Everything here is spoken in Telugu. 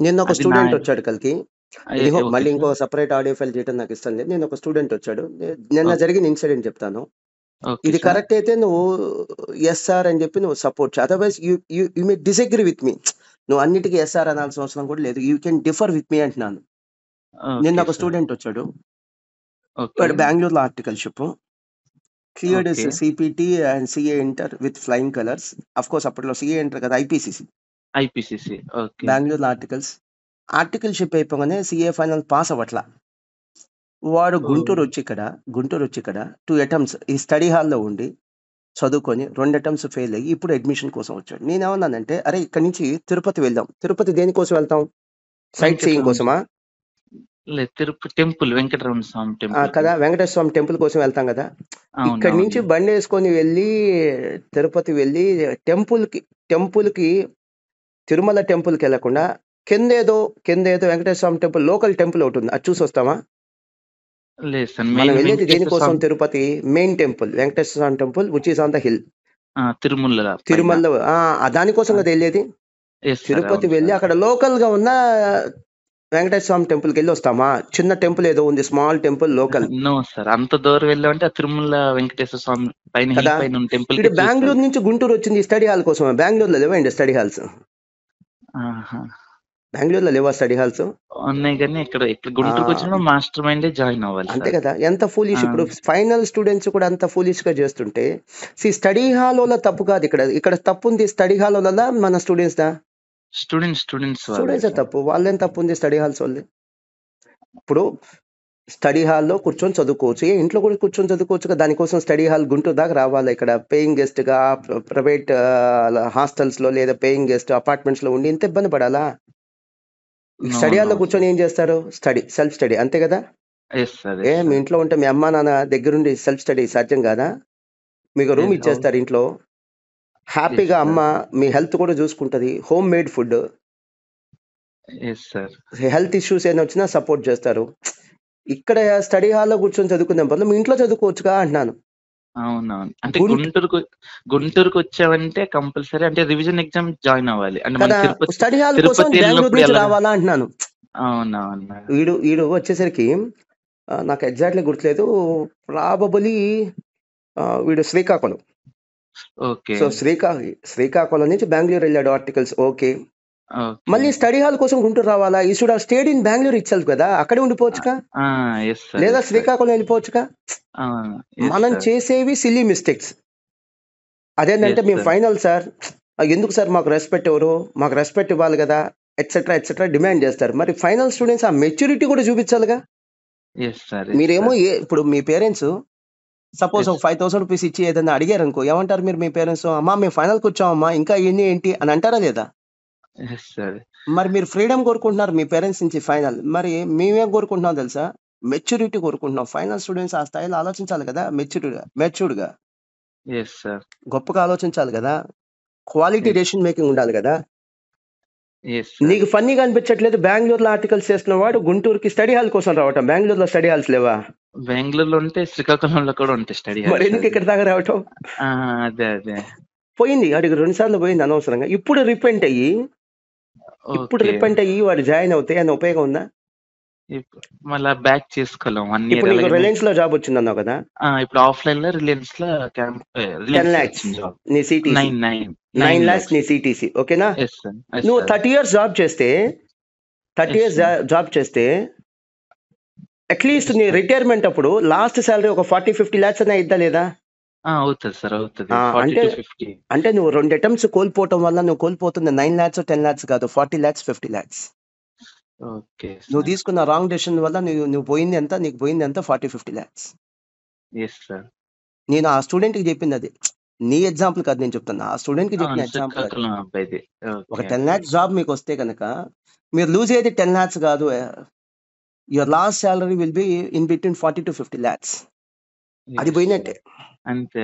నిన్నొక అది నా స్టూడెంట్ వచ్చాడు కలికి. ఇదిగో ఓకే మళ్ళీ ఇంకో సార్. సెపరేట్ ఆడియో ఫైల్ చేయడం నాకు ఇష్టం లేదు. నిన్నొక స్టూడెంట్ వచ్చాడు. నిన్న ఓకే. జరిగిన ఇన్సిడెంట్ చెప్తాను. ఓకే ఇది సార్. కరెక్ట్ అయితే నువ్వు యెస్ సార్ అని చెప్పి నువ్వు సపోర్ట్ చెయి. Otherwise you you you may disagree with me. నువ్వు అన్నిటికి యెస్ సార్ అనాల్సిన అవసరం కూడా లేదు. You can differ with me అంటున్నాను. ఓకే నిన్నొక సార్. స్టూడెంట్ వచ్చాడు. ఓకే. వాడు బెంగుళూరులో articleship. Cleared his okay. CPT and CA inter with flying colours. Of course అప్పట్లో సీఏ ఇంటర్ కాదు ఐపీసీసీ. ఐపీసీసీ. ఓకే. బెంగుళూరులో ఆర్టికల్స్. ఆర్టికల్‌షిప్ అయిపోగానే సీఏ ఫైనల్ పాస్ అవ్వట్ల. వాడు ఓహ్! గుంటూరొచ్చి ఇక్కడ 2 అటెంప్ట్స్ ఈ స్టడీ హాల్‌లో ఉండి చదువుకొని 2 అటెంప్ట్స్ ఫెయిల్ అయ్యి ఇప్పుడు అడ్మిషన్ కోసం వచ్చాడు. నేనేమన్నానంటే, "అరేయ్! ఇక్కడి నుంచి తిరుపతి వెళ్దాం." తిరుపతి దేనికోసం వెళ్తాం? సైట్ సీయింగ్ వెంకటరమణ కోసమా? స్వామి. లేదు టెంపుల్ వెంకటరమణ స్వామి టెంపుల్‌కి. కదా! వెంకటేశ్వర స్వామి టెంపుల్ కోసం వెళ్తాం గదా! ఇక్కడి నుంచి అవునవును. బండేసుకొని వెళ్ళి తిరుపతి వెళ్ళి టెంపుల్‌కి టెంపుల్‌కి Tirumala టెంపుల్‌కెళ్ళకుండా కిందేదో కిందేదో Venkateswara Swamy temple local temple ఒకటుంది. అది చూసొస్తామా? లేదు సార్. మనం మెయిన్ వెళ్ళేది వెంకటేశ్వర దేనికోసం Swamy Tirupati main temple. Venkateswara Swamy temple which is on the hill. Tirumala పైన. తిరుమలలో దానికోసం ఆ! కదా ఎళ్ళేది. Yes sir. తిరుపతి అవును వెళ్ళి సార్. అక్కడ లోకల్‌గా ఉన్న వెంకటేశ్వర స్వామి టెంపుల్‌కెళ్ళి వస్తామా? చిన్న టెంపుల్ ఏదో ఉంది. Small temple local no sir. అంత దూరం వెళ్ళామంటే ఆ తిరుమల వెంకటేశ్వర స్వామి పైన కదా! హిల్ పైన ఉన్న ఈడు టెంపుల్‌కే చూస్తాం. బెంగుళూరు నుంచి గుంటూరు వచ్చింది స్టడీ హాల్ కోసమా? బెంగుళూరులో లేవా స్టడీ హాల్స్? ఆహా! బెంగుళూరులో లేవా స్టడీ హాల్స్? ఉన్నాయి గానీ ఇక్కడ ఆ! గుంటూరుకొచ్చినా మాస్టర్ మైండే జాయిన్ అవ్వాలి అంతే సార్. కదా! ఎంత ఆ! ఫూలిష్ ఇప్పుడు ఫైనల్ స్టూడెంట్స్ కూడా అంత ఫూలిష్‌గా చేస్తుంటే స్టడీ హాలోళ్ళ తప్పు కాదు ఇక్కడ. ఇక్కడ తప్పుంది స్టడీ హాలోళ్ళదా? మన స్టూడెంట్స్‌దా? స్టూడెంట్స్ వాళ్ళదే స్టూడెంట్సే సార్. తప్పు. వాళ్ళేం తప్పుంది స్టడీ హాల్స్ వోళ్ళది. ఇప్పుడు స్టడీ హాల్‌లో కూర్చొని చదువుకోవచ్చు. ఇంట్లో కూడా కూర్చొని చదువుకోవచ్చుగా. దానికోసం స్టడీ హాల్ గుంటూరు దాకా రావాలా? ఇక్కడ పేయింగ్ గెస్ట్‌గా ప్రైవేట్ హాస్టల్స్‌లో లేదా పేయింగ్ గెస్ట్ అపార్ట్మెంట్స్‌లో ఉండి ఇంత ఇబ్బంది పడాలా? నో. స్టడీ నో హాల్‌లో కూర్చొని సార్. ఏం చేస్తారు? సెల్ఫ్ స్టడీ అంతే కదా! Yes sir. యెస్ మీ సార్. ఇంట్లో ఉంటే మీ అమ్మా, నాన్న దగ్గరుండి సెల్ఫ్ స్టడీ సాధ్యం కాదా? మీకు రూమ్ అవు ఇచ్చేస్తారు ఇంట్లో. యెస్ హ్యాపీగా అమ్మ సార్. మీ హెల్త్ కూడా చూసుకుంటది. Home made food. Yes sir. Health issues ఏమైనా వచ్చినా సపోర్ట్ చేస్తారు. ఇక్కడ స్టడీ హాల్‌లో కూర్చొని చదువుకునే బదులు మీ ఇంట్లో చదువుకోవచ్చుగా అంటున్నాను. అవునవును. అంటే గుంట్ గుంటూరుకొచ్చావంటే కంపల్సరీ అంటే రివిజన్ ఎగ్జామ్ జాయిన్ అవ్వాలి. అంటే మనం కదా! స్టడీ హాల్ కోసం తిరుపతి బెంగుళూరు ఎళ్ళినప్పుడు నుంచి రావాలా అంటున్నాను. అవునవును. ఈడు వచ్చేసరికి నాకు ఎగ్జాక్ట్‌లీ గుర్తులేదు. ప్రాబబులీ వీడు శ్రీకాకుళం. ఓకే. సో, శ్రీకాకుళం నుంచి బెంగుళూరు ఎళ్ళాడు ఆర్టికల్స్ ఓకే. ఓకే. మళ్ళీ స్టడీ హాల్ కోసం గుంటూరు రావాలా? He should have stayed in Bengaluru itself కదా! అక్కడే ఆ! ఉండిపోవచ్చుగా. ఆ! Yes sir. లేదా యెస్ సార్. శ్రీకాకుళం ఎళ్ళిపోవచ్చుగా. అవును. యెస్ మనం సార్. చేసేవి సిల్లీ మిస్టేక్స్. అదేంటంటే యెస్ మేము సార్. Final sir. ఎందుకు సార్ మాకు రెస్పెక్ట్ ఇవ్వరు? మాకు రెస్పెక్ట్ ఇవ్వాలి గదా! ఎట్సెట్రా డిమాండ్ జేస్తారు. మరి ఫైనల్ స్టూడెంట్స్ ఆ మెచ్యూరిటీ కూడా చూపించాలిగా. Yes sir. యెస్ మీరేమో సార్. ఇప్పుడు మీ పేరెంట్స్ సపోజ్ యెస్. ఒక ₹5,000 ఇచ్చి ఏదైనా అడిగారనుకో ఏమంటారు మీరు మీ పేరెంట్స్? అమ్మా మేము ఫైనల్‌కొచ్చామమ్మా ఇంకా ఇయన్నీ ఏంటి అని అంటారా లేదా? Yes sir. మరి మీరు ఫ్రీడమ్ కోరుకుంటున్నారు మీ పేరెంట్స్ నుంచి ఫైనల్. మరి మేమేం కోరుకుంటున్నాం తెలుసా? మెచ్యూరిటీ కోరుకుంటున్నాం. ఫైనల్ స్టూడెంట్స్ ఆ స్థాయిలో ఆలోచించాలి కదా! మెచ్యూర్డ్‌గా యెస్ సార్. గొప్పగా ఆలోచించాలి గదా! Quality yes. డెసిషన్ మేకింగ్ ఉండాలి గదా! Yes sir. నీకు ఫన్నీగా అనిపించట్లేదు బెంగుళూరులో ఆర్టికల్స్ చేస్తున్నవాడు గుంటూరుకి స్టడీ హాల్ కోసం రావటం. బెంగుళూరులో స్టడీ హాల్స్ లేవా? బెంగుళూరులో ఉంటే శ్రీకాకుళంలో కూడా ఉంటాయి స్టడీ హాల్స్ మరెందుకు అది. ఇక్కడి దాకా రావటం? ఆ! అదే. పోయింది. ఆడికి 2 సార్లు పోయింది అనవసరంగా. ఓకే. రిపెంట్ అయ్యి వాడు జాయిన్ అవుతే ఏమైనా ఉపయోగం ఉందా? మళ్ళా బ్యాక్ చేసుకోలేం 1 ఇయర్ ఇప్పుడు నీకు అలాగని రిలయన్స్‌లో జాబ్ వచ్చిందన్నావు కదా! ఇప్పుడు ఆఫ్‌లైన్‌లో రిలయన్స్‌లో 10,00,000 రిలయన్స్‌లో వచ్చింది జాబ్. నీ సీటీసీ. 9 9,00,000 లాక్స్. నీ సీటీసీ. ఓకేనా? Yes sir. యెస్ నువ్వు సార్. 30 ఇయర్స్ జాబ్ చేస్తే 30 యెస్ ఇయర్స్ సార్. జాబ్ చేస్తే అట్‌లీస్ట్ యెస్ నీ సార్. రిటైర్మెంట్ అప్పుడు లాస్ట్ సాలరీ ఒక 40, 50 లాక్స్ అన్నా అయిద్దా లేదా? అవుతది సార్. అవుతది. ఆ! అంటే 40-50. అంటే నువ్వు 2 అటెంప్ట్స్ కోల్పోవటం వల్ల నువ్వు కోల్పోతుంది 9,00,000 10,00,000 కాదు. 40,00,000 50,00,000 ఓకే నువ్వు సార్. తీసుకున్న రాంగ్ డెసిషన్ వల్ల నువ్వు పోయింది ఎంత? నీకు పోయింది ఎంత? 40, 50,00,000 యెస్ సార్. నేను ఆ స్టూడెంట్‌కి చెప్పిందది. నీ ఎగ్జాంపుల్ కాదు నేను చెప్తున్నా. ఆ స్టూడెంట్‌కి చెప్పిన అవును. ఎగ్జాంపుల్ అది. శ్రీకాకుళం అబ్బాయిది. ఒక ఓకే. ఓకే. 10,00,000 జాబ్ మీకొస్తే గనక మీరు లూజ్ అయ్యేది 10,00,000 కాదు. Your last salary will be in between 40-50,00,000 అది యెస్ సార్. పోయినట్టే. అంతే.